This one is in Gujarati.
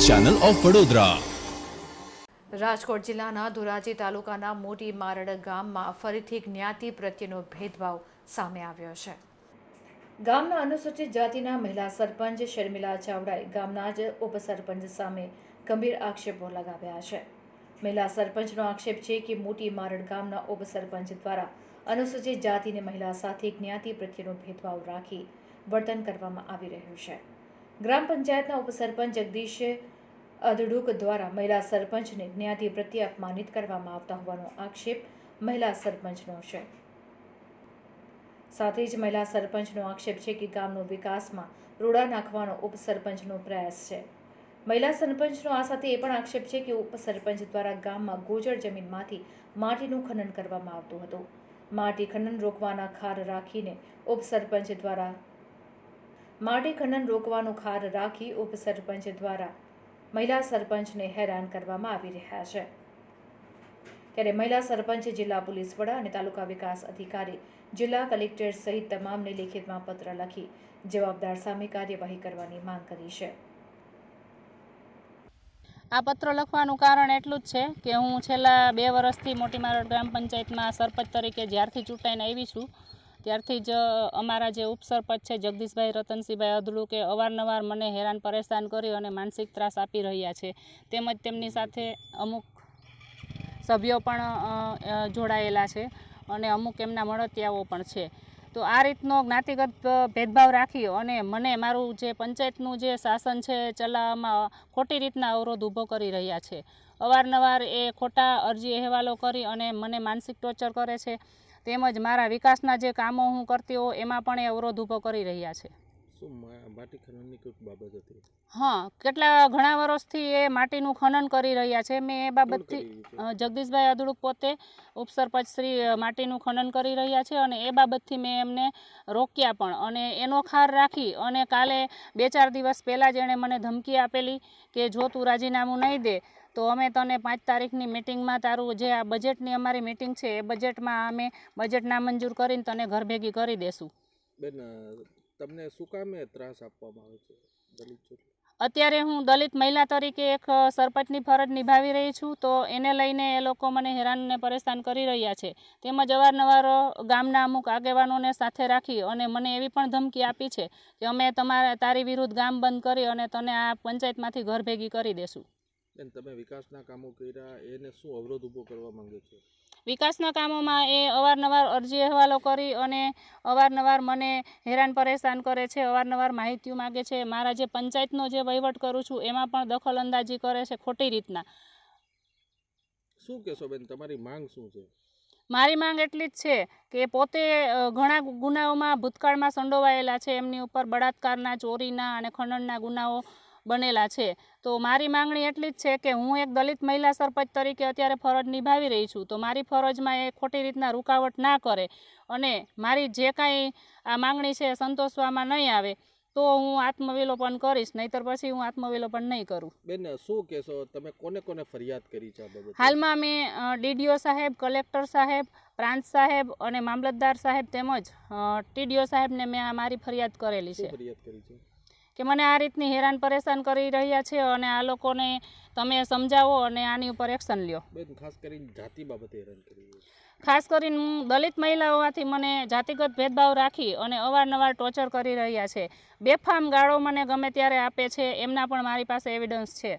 Channel of Vadodara. રાજકોટ જિલ્લાના ધોરાજી તાલુકાના મોટી મારડ ગામમાં ફરીથી જ્ઞાતિ પ્રત્યેનો ભેદભાવ સામે આવ્યો છે। ગામના અનુસૂચિત જાતિના મહિલા સરપંચ શર્મિલા ચાવડાએ ગામના જ ઉપસરપંચ સામે ગંભીર આક્ષેપો લગાવ્યા છે। મહિલા સરપંચનો આક્ષેપ છે કે મોટી મારડ ગામના ઉપસરપંચ દ્વારા અનુસૂચિત જાતિની મહિલા સાથે જ્ઞાતિ પ્રત્યેનો ભેદભાવ રાખી વર્તન કરવામાં આવી રહ્યું છે। ગ્રામ પંચાયતના ઉપસરપંચ જગદીશ અધડુક દ્વારા મહિલા સરપંચને જ્ઞાતિ પ્રત્યે અપમાનિત કરવામાં આવતા હોવાનો આક્ષેપ મહિલા સરપંચનો છે। સાથે જ મહિલા સરપંચનો આક્ષેપ છે કે ગામનો વિકાસમાં રોડા નાખવાનો ઉપસરપંચનો પ્રયાસ છે। મહિલા સરપંચનો આ સાથે એ પણ આક્ષેપ છે કે ઉપસરપંચ દ્વારા ગામમાં ગોચર જમીનમાંથી માટીનું ખનન કરવામાં આવતું હતું। માટી ખનન રોકવાના ખાર રાખીને ઉપસરપંચ દ્વારા માટી ખનન રોકવાનું ખાર રાખી ઉપસરપંચ દ્વારા મહિલા સરપંચને હેરાન કરવામાં આવી રહ્યા છે। ત્યારે મહિલા સરપંચે જિલ્લા પોલીસ વડા અને તાલુકા વિકાસ અધિકારી, જિલ્લા કલેક્ટર સહિત તમામને લેખિતમાં પત્ર લખી જવાબદાર સામે કાર્યવાહી કરવાની માંગ કરી છે। આ પત્ર લખવાનું કારણ એટલું જ છે કે હું છેલ્લા 2 વર્ષથી મોટી મારડ ગ્રામ પંચાયતમાં સરપંચ તરીકે જ્યારથી ચૂંટાઈને આવી છું ત્યારથી જ અમારા જે ઉપસરપંચ છે જગદીશભાઈ રતનસિંહભાઈ અધડુકે અવારનવાર મને હેરાન પરેશાન કરી અને માનસિક ત્રાસ આપી રહ્યા છે। તેમજ તેમની સાથે અમુક સભ્યો પણ જોડાયેલા છે અને અમુક એમના મળતિયાઓ પણ છે। તો આ રીતનો જ્ઞાતિગત ભેદભાવ રાખી અને મને મારું જે પંચાયતનું જે શાસન છે ચલાવવામાં ખોટી રીતના અવરોધ ઊભો કરી રહ્યા છે। અવારનવાર એ ખોટા અરજી અહેવાલો કરી અને મને માનસિક ટોર્ચર કરે છે। તેમજ મારા વિકાસના જે કામો હું કરતી હોઉં એમાં પણ એ અવરોધ ઊભો કરી રહ્યા છે। હા, ઘણા વર્ષથી એ માટીનું ખનન કરી રહ્યા છે। મેં એ બાબતથી જગદીશભાઈ અધડુક પોતે ઉપસરપંચ શ્રી માટીનું ખનન કરી રહ્યા છે અને એ બાબતથી મેં એમને રોક્યા પણ અને એનો ખાર રાખી અને કાલે 2-4 દિવસ પહેલાં જ એણે મને ધમકી આપેલી કે જો તું રાજીનામું નહીં દે તો અમે તને 5 તારીખની મિટિંગમાં તારું જે આ બજેટની અમારી મિટિંગ છે એ બજેટમાં અમે બજેટ નામંજૂર કરીને તને ઘર ભેગી કરી દેશું। બેન, તમને શું કામે ત્રાસ આપવામાં આવે છે? અત્યારે હું દલિત મહિલા તરીકે એક સરપંચની ફરજ નિભાવી રહી છું તો એને લઈને એ લોકો મને હેરાન અને પરેશાન કરી રહ્યા છે। તેમજ અવારનવાર ગામના અમુક આગેવાનોને સાથે રાખી અને મને એવી પણ ધમકી આપી છે કે અમે તારી વિરુદ્ધ ગામ બંધ કરી અને તને આ પંચાયતમાંથી ઘર ભેગી કરી દેશું। બેન, તમે વિકાસના કામો કર્યા, એને શું અવરોધ ઊભો કરવા માંગે છે? વિકાસના કામોમાં એ અવારનવાર અરજી અહેવાલો કરી અને અવારનવાર મને હેરાન પરેશાન કરે છે। અવારનવાર માહિતીઓ માગે છે। મારા જે પંચાયતનો જે વહીવટ કરું છું એમાં પણ દખલ અંદાજી કરે છે ખોટી રીતના। શું કહેશો બેન, તમારી માંગ શું છે? મારી માંગ એટલી જ છે કે પોતે ઘણા ગુનાઓમાં ભૂતકાળમાં સંડોવાયેલા છે। એમની ઉપર બળાત્કારના, ચોરીના અને ખનનના ગુનાઓ બનેલા છે। તો મારી માંગણી એટલી જ છે કે હું એક દલિત મહિલા સરપંચ તરીકે અત્યારે ફરજ નિભાવી રહી છું તો મારી ફરજમાં એ ખોટી રીતના રૂકાવટ ના કરે અને મારી જે કાંઈ આ માંગણી છે સંતોષવામાં નહીં આવે તો હું આત્મવિલોપન કરીશ, નહીતર પછી હું આત્મવિલોપન નહીં કરું। બેન, શું કહેશો, તમે કોને કોને ફરિયાદ કરી છે આ બાબતે? હાલમાં મેં ડીડીઓ સાહેબ, કલેક્ટર સાહેબ, પ્રાંત સાહેબ અને મામલતદાર સાહેબ તેમજ ટીડીઓ સાહેબને મેં મારી ફરિયાદ કરેલી છે। ફરિયાદ કરી છે કે મને આ રીતની હેરાન પરેશાન કરી રહ્યા છે અને આ લોકોને તમે સમજાવો અને આની ઉપર એક્શન લ્યો। બેન, ખાસ કરીને જાતિ બાબતે હેરાન કરી છે? ખાસ કરીને હું દલિત મહિલા હોવાથી મને જાતિગત ભેદભાવ રાખી અને અવારનવાર ટોર્ચર કરી રહ્યા છે। બેફામ ગાળો મને ગમે ત્યારે આપે છે, એમના પણ મારી પાસે એવિડન્સ છે।